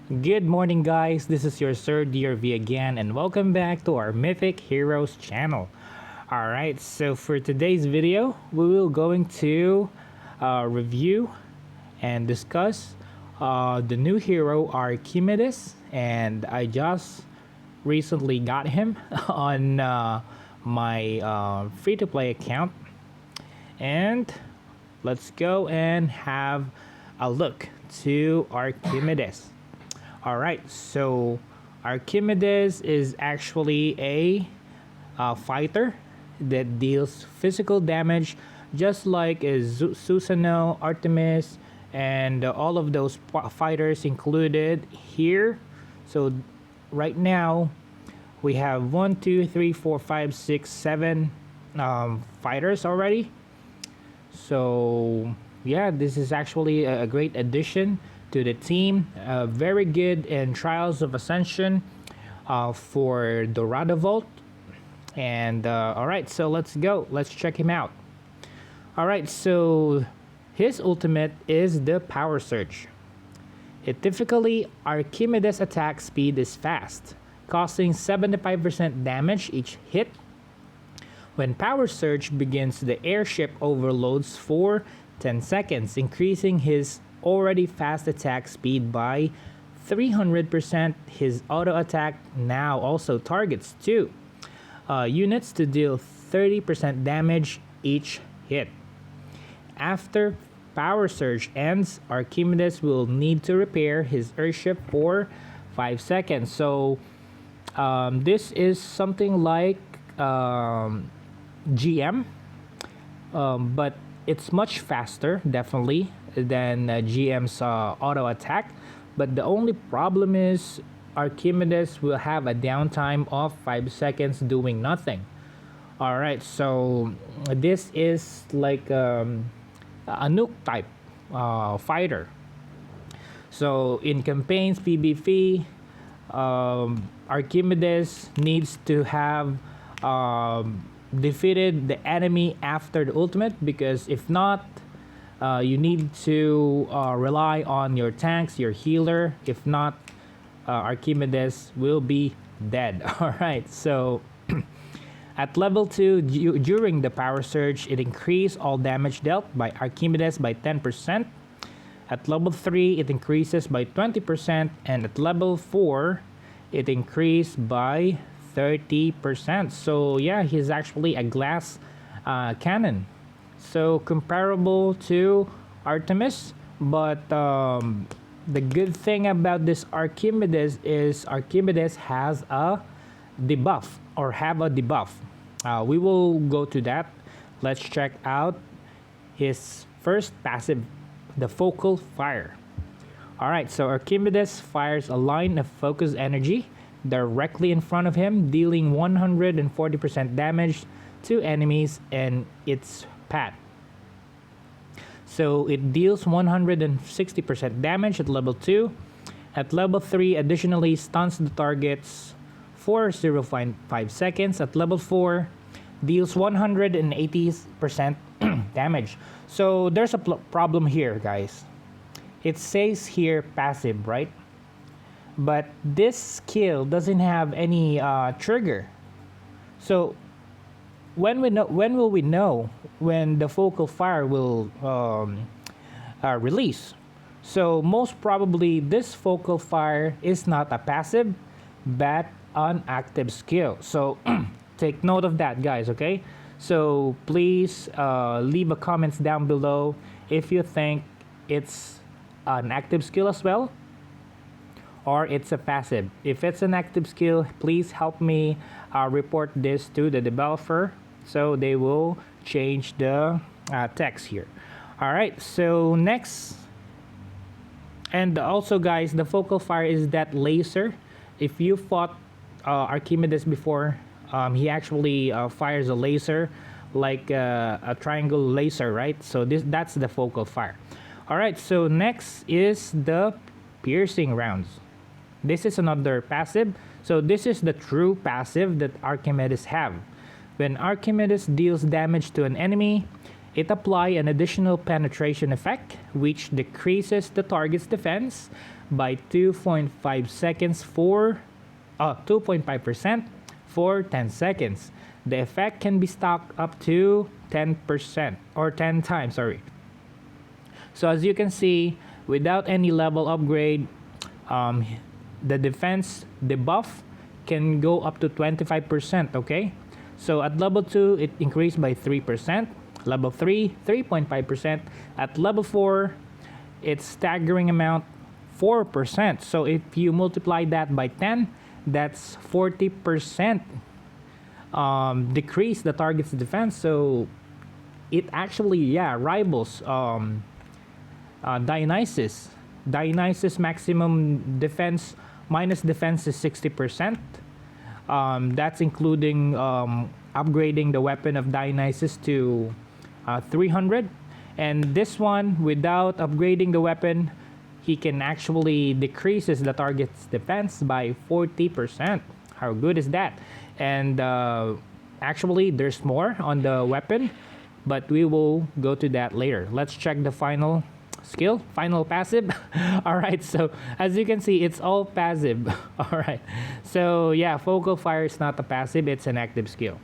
Good morning, guys. This is your Sir DRV again, and welcome back to our Mythic Heroes channel. Alright, so for today's video, we will going to review and discuss the new hero Archimedes, and I just recently got him on my free-to-play account. And let's go and have a look to Archimedes. Alright, so Archimedes is actually a fighter that deals physical damage just like Susano, Artemis, and all of those fighters included here. So right now we have 1, 2, 3, 4, 5, 6, 7 fighters already. So yeah, this is actually a great addition to the team. Very good in Trials of Ascension for Dorado Vault. And alright, so let's go. Let's check him out. Alright, so his ultimate is the Power Surge. Typically, Archimedes' attack speed is fast, causing 75% damage each hit. When Power Surge begins, the airship overloads for 10 seconds, increasing his already fast attack speed by 300%. His auto attack now also targets 2 units to deal 30% damage each hit. After Power Surge ends, Archimedes will need to repair his airship for 5 seconds. So this is something like GM, but it's much faster definitely than GM's auto attack. But the only problem is Archimedes will have a downtime of 5 seconds doing nothing. Alright, so this is like a nuke type fighter. So in campaigns PvP, Archimedes needs to have defeated the enemy after the ultimate, because if not, you need to rely on your tanks, your healer. If not, Archimedes will be dead. Alright, so at level 2, during the Power Surge, it increased all damage dealt by Archimedes by 10%. At level 3, it increases by 20%. And at level 4, it increased by 30%. So yeah, he's actually a glass cannon. So comparable to Artemis, but the good thing about this Archimedes is Archimedes has a debuff, or have a debuff. We will go to that. Let's check out his first passive, the Focal Fire. Alright, so Archimedes fires a line of focus energy directly in front of him, dealing 140% damage to enemies in its path. So it deals 160% damage at level 2. At level 3, additionally stuns the targets for 0.5 seconds. At level 4, deals 180% damage. So there's a problem here, guys. It says here passive, right? But this skill doesn't have any trigger. So when will we know when the Focal Fire will release? So most probably this Focal Fire is not a passive, but an active skill. So take note of that, guys, okay? So please leave a comments down below if you think it's an active skill as well, or it's a passive. If it's an active skill, please help me report this to the developer so they will change the text here. Alright, so next, and also guys, the Focal Fire is that laser. If you fought Archimedes before, he actually fires a laser, like a triangle laser, right? So that's the Focal Fire. Alright, so next is the Piercing Rounds. This is another passive. So this is the true passive that Archimedes have. When Archimedes deals damage to an enemy, it applies an additional penetration effect, which decreases the target's defense by 2.5 seconds for 2.5% for 10 seconds. The effect can be stacked up to 10% or 10 times, sorry. So as you can see, without any level upgrade, the defense debuff can go up to 25%, okay? So at level 2, it increased by 3%. Level 3, 3.5%. At level 4, it's staggering amount 4%. So if you multiply that by 10, that's 40% decrease the target's defense. So it actually, rivals Dionysus. Dionysus maximum defense minus defense is 60%. That's including upgrading the weapon of Dionysus to 300. And this one, without upgrading the weapon, he can actually decreases the target's defense by 40%. How good is that? And actually, there's more on the weapon, but we will go to that later. Let's check the final skill, final passive. All right, so as you can see, it's all passive. All right, so yeah, focal fire is not a passive, it's an active skill.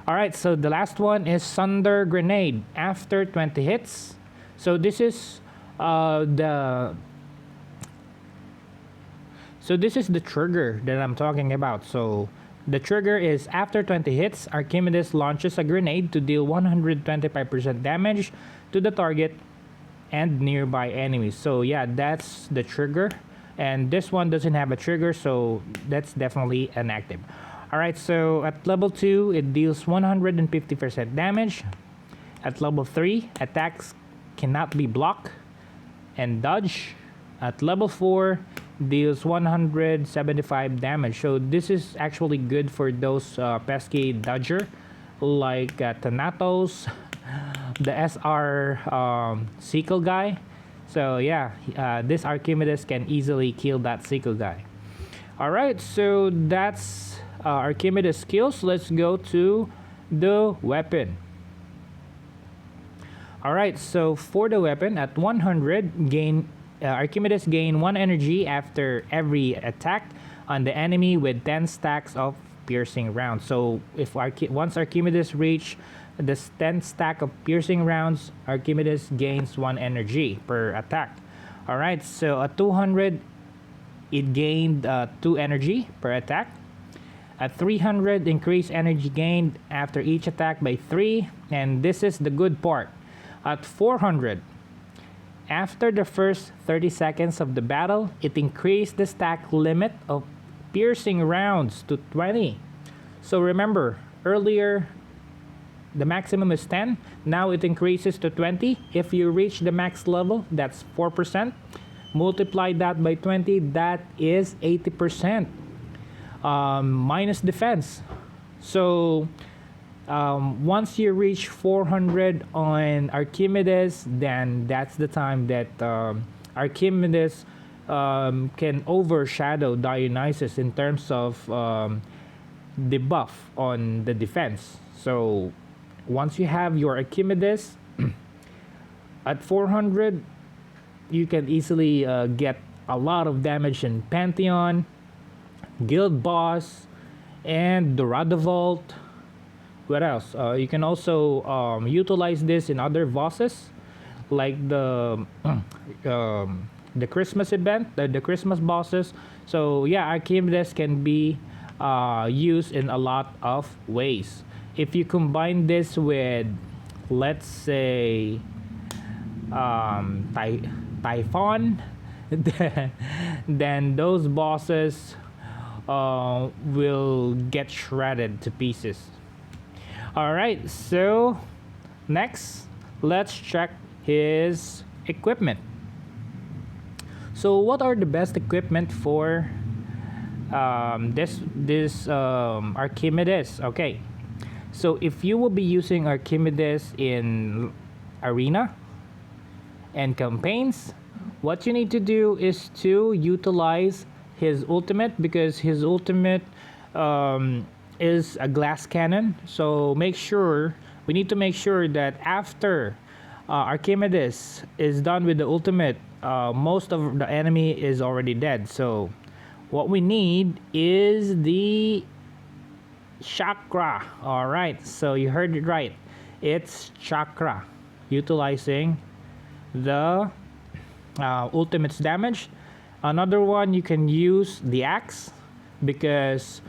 All right, so the last one is Thunder Grenade after 20 hits. So this is the trigger that I'm talking about. So the trigger is after 20 hits, Archimedes launches a grenade to deal 125% damage to the target and nearby enemies. So yeah, that's the trigger, and this one doesn't have a trigger, so that's definitely an active. All right, so at level 2, it deals 150% damage. At level 3, attacks cannot be blocked and dodge. At level 4, deals 175 damage. So this is actually good for those pesky dodger like Thanatos, the SR Sickle guy. So yeah, this Archimedes can easily kill that Sickle guy. All right, so that's Archimedes skills. Let's go to the weapon. All right, so for the weapon at 100, Archimedes gain 1 energy after every attack on the enemy with 10 stacks of piercing rounds. So if once Archimedes reach the 10 stack of piercing rounds, Archimedes gains 1 energy per attack. All right, so at 200, it gained 2 energy per attack. At 300, increase energy gained after each attack by 3, and this is the good part. At 400, after the first 30 seconds of the battle, it increased the stack limit of piercing rounds to 20. So remember, earlier the maximum is 10, now it increases to 20. If you reach the max level, that's 4%. Multiply that by 20, that is 80%. Minus defense. So once you reach 400 on Archimedes, then that's the time that Archimedes can overshadow Dionysus in terms of debuff on the defense. So once you have your Archimedes at 400, you can easily get a lot of damage in Pantheon, Guild Boss, and the Radovault. What else? You can also utilize this in other bosses, like the Christmas event, the Christmas bosses. So yeah, Archimedes can be used in a lot of ways. If you combine this with, let's say, Typhon, then those bosses will get shredded to pieces. Alright, so next, let's check his equipment. So what are the best equipment for this Archimedes? Okay, so if you will be using Archimedes in arena and campaigns, what you need to do is to utilize his ultimate, because his ultimate is a glass cannon. So make sure we need to make sure that after Archimedes is done with the ultimate, most of the enemy is already dead. So what we need is the chakra. All right, so you heard it right. It's chakra, utilizing the ultimate's damage. Another one, you can use the axe, because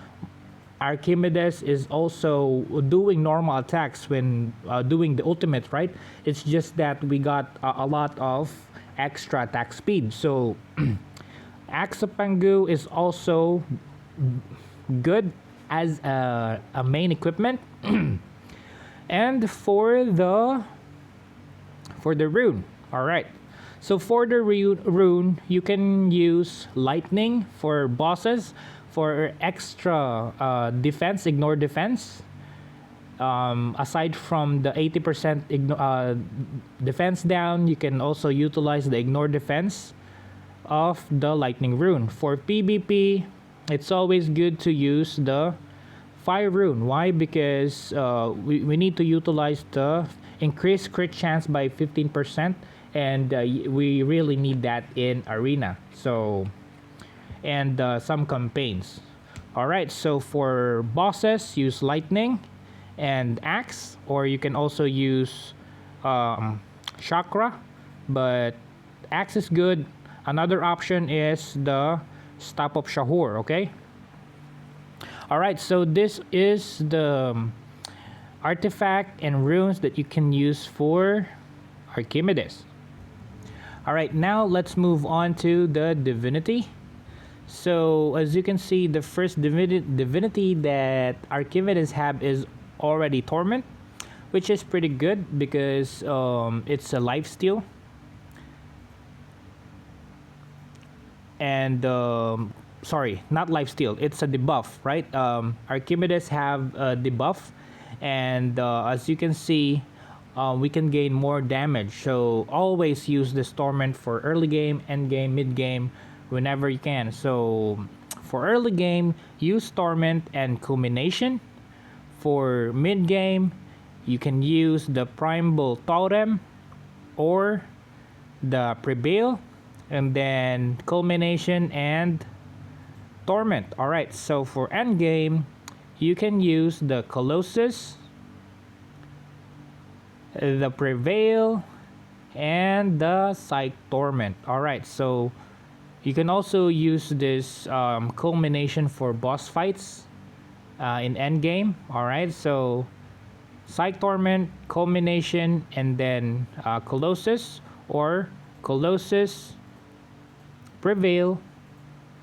Archimedes is also doing normal attacks when doing the ultimate, right? It's just that we got a lot of extra attack speed. So Axe of Pangu is also good as a main equipment. And for the rune, all right. So for the rune, you can use lightning for bosses, for extra defense, ignore defense. Aside from the 80% defense down, you can also utilize the ignore defense of the lightning rune. For PvP, it's always good to use the fire rune. Why? Because we need to utilize the increased crit chance by 15%, and we really need that in arena. So, and some campaigns. All right, so for bosses, use lightning and axe, or you can also use chakra, but axe is good. Another option is the staff of Shahur. Okay. All right, so this is the artifact and runes that you can use for Archimedes. All right, now let's move on to the divinity. So as you can see, the first divinity that Archimedes have is already torment, which is pretty good because it's a lifesteal. And sorry, not lifesteal, it's a debuff, right? Archimedes have a debuff, and as you can see, we can gain more damage. So always use this torment for early game, end game, mid game, whenever you can. So for early game, use torment and culmination. For mid game, you can use the primal totem or the prevail, and then culmination and torment. All right, so for end game, you can use the colossus, the prevail, and the psych torment. All right, so you can also use this culmination for boss fights in end game. All right, so psych torment, culmination, and then colossus, or colossus, prevail,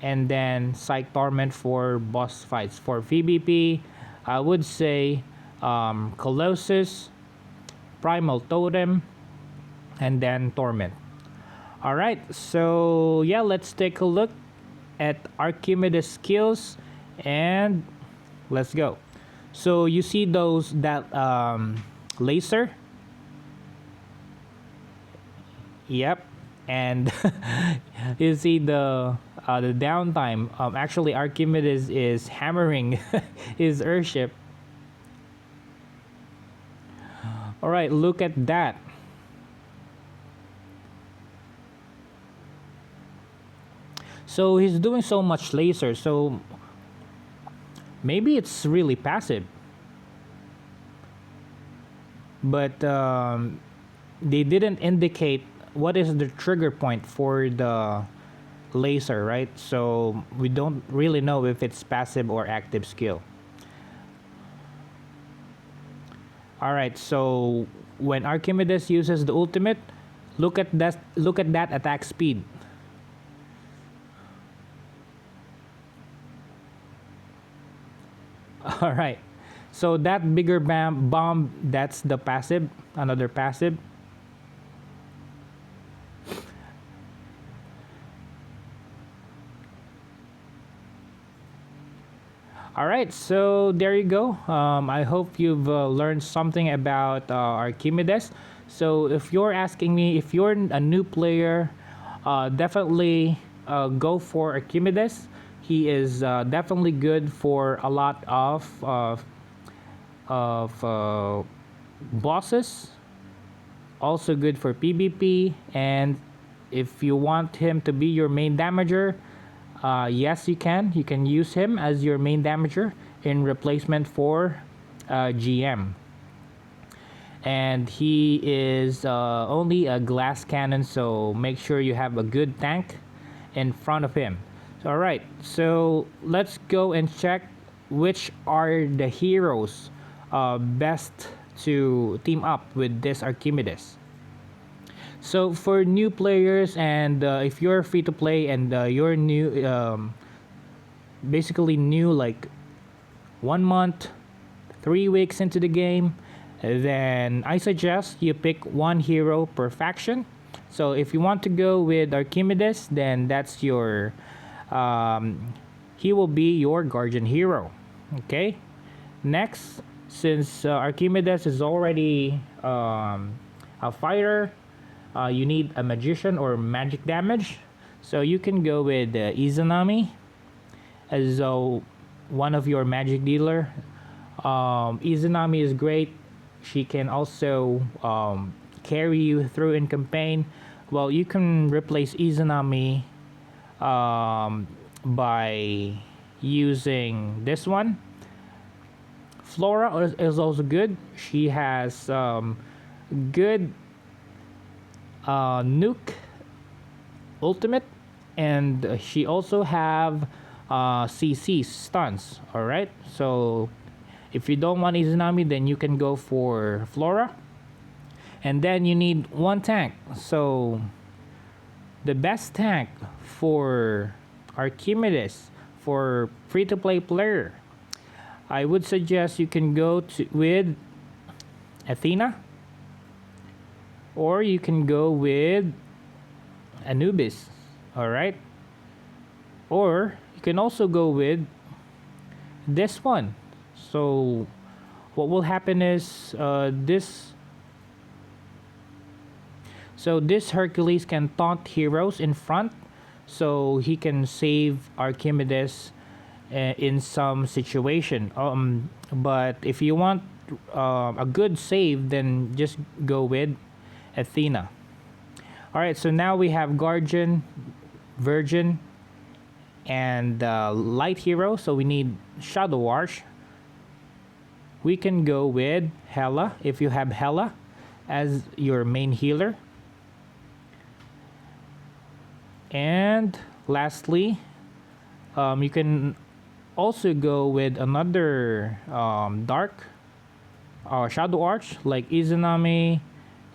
and then psych torment for boss fights. For PvP, I would say colossus, primal totem, and then torment. All right, so yeah, let's take a look at Archimedes skills, and let's go. So you see that laser? Yep. And you see the downtime. Actually, Archimedes is hammering his airship. All right, look at that. So he's doing so much laser. So maybe it's really passive. But they didn't indicate what is the trigger point for the laser, right? So we don't really know if it's passive or active skill. All right, so when Archimedes uses the ultimate, look at that attack speed. All right, so that bigger bomb, that's the passive, another passive. All right, so there you go. I hope you've learned something about Archimedes. So if you're asking me, if you're a new player, definitely go for Archimedes. He is definitely good for a lot of bosses, also good for PvP. And if you want him to be your main damager, yes, you can use him as your main damager in replacement for GM. And he is only a glass cannon, so make sure you have a good tank in front of him. All right, so let's go and check which are the heroes best to team up with this Archimedes. So for new players, and if you're free to play and you're new, basically new, like 1 month, 3 weeks into the game, then I suggest you pick one hero per faction. So if you want to go with Archimedes, then that's your he will be your guardian hero. Okay, next, since Archimedes is already a fighter, you need a magician or magic damage, so you can go with Izanami as one of your magic dealer. Izanami is great. She can also carry you through in campaign. Well, you can replace Izanami by using this one. Flora is also good. She has good nuke ultimate, and she also have CC stuns. All right, so if you don't want Izanami, then you can go for Flora. And then you need one tank. So the best tank for Archimedes for free-to-play player, I would suggest you can go with Athena, or you can go with Anubis. All right, or you can also go with this one. So what will happen is this Hercules can taunt heroes in front, so he can save Archimedes in some situation. But if you want a good save, then just go with Athena. All right, so now we have Guardian, Virgin, and Light Hero. So we need Shadow Arch. We can go with Hela if you have Hela as your main healer. And lastly, you can also go with another dark Shadow Arch like Izanami,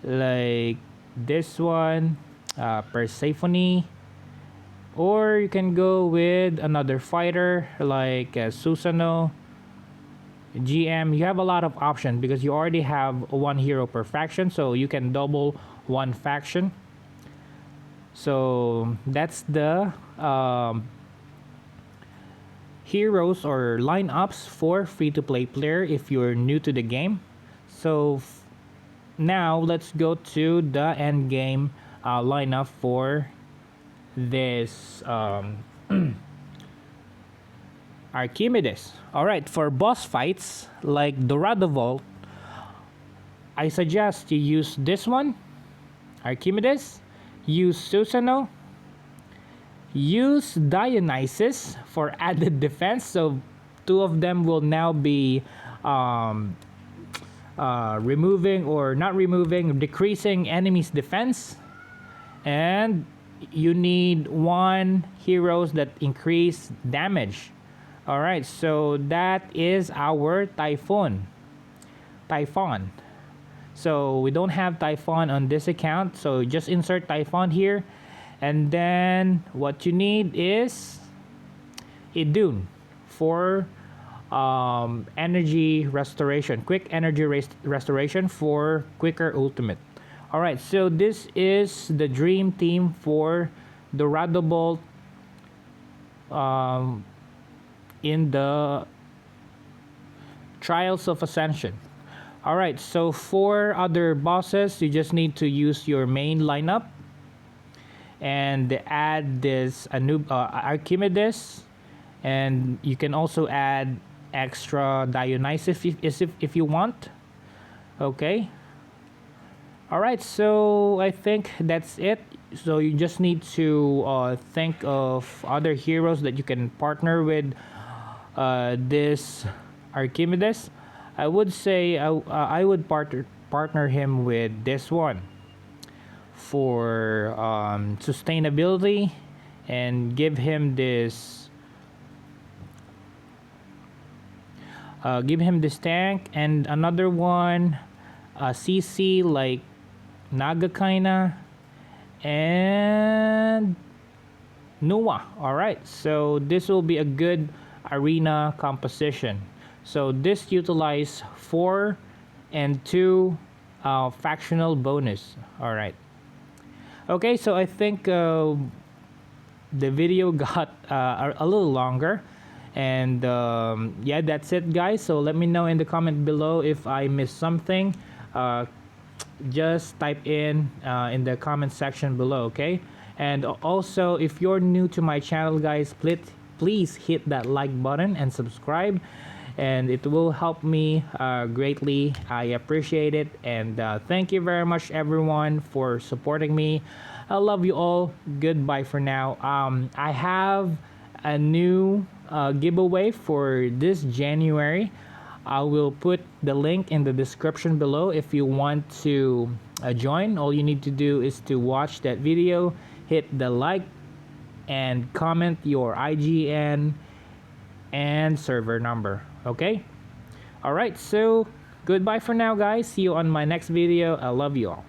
like this one, Persephone, or you can go with another fighter like Susanoo, GM. You have a lot of options because you already have one hero per faction, so you can double one faction. So that's the heroes or lineups for free-to-play player if you're new to the game. So now let's go to the end game lineup for this Archimedes. Alright, for boss fights like Dorado Vault, I suggest you use this one, Archimedes. Use Susanoo. Use Dionysus for added defense. So two of them will now be removing, or not removing, decreasing enemies' defense. And you need one heroes that increase damage. Alright, so that is our Typhon. So we don't have Typhon on this account, so just insert Typhon here. And then what you need is Idun for energy restoration, quick energy restoration for quicker ultimate. Alright, so this is the dream team for the Dorado Bolt in the Trials of Ascension. Alright, so for other bosses, you just need to use your main lineup and add this Archimedes, and you can also add extra Dionysus if you want. Okay. All right, so I think that's it. So you just need to think of other heroes that you can partner with this Archimedes. I would say I would partner him with this one for sustainability, and give him this tank, and another one CC like Nagakaina and Nua. All right, so this will be a good arena composition. So this utilize 4 and 2 factional bonus. All right. Okay, so I think the video got a little longer, and yeah, that's it, guys. So let me know in the comment below if I missed something. Uh, just type in the comment section below, okay? And also, if you're new to my channel, guys, please hit that like button and subscribe, and it will help me greatly. I appreciate it, and thank you very much, everyone, for supporting me. I love you all. Goodbye for now. I have a new giveaway for this January. I will put the link in the description below if you want to join. All you need to do is to watch that video, hit the like, and comment your IGN and server number. Okay? Alright, so goodbye for now, guys. See you on my next video. I love you all.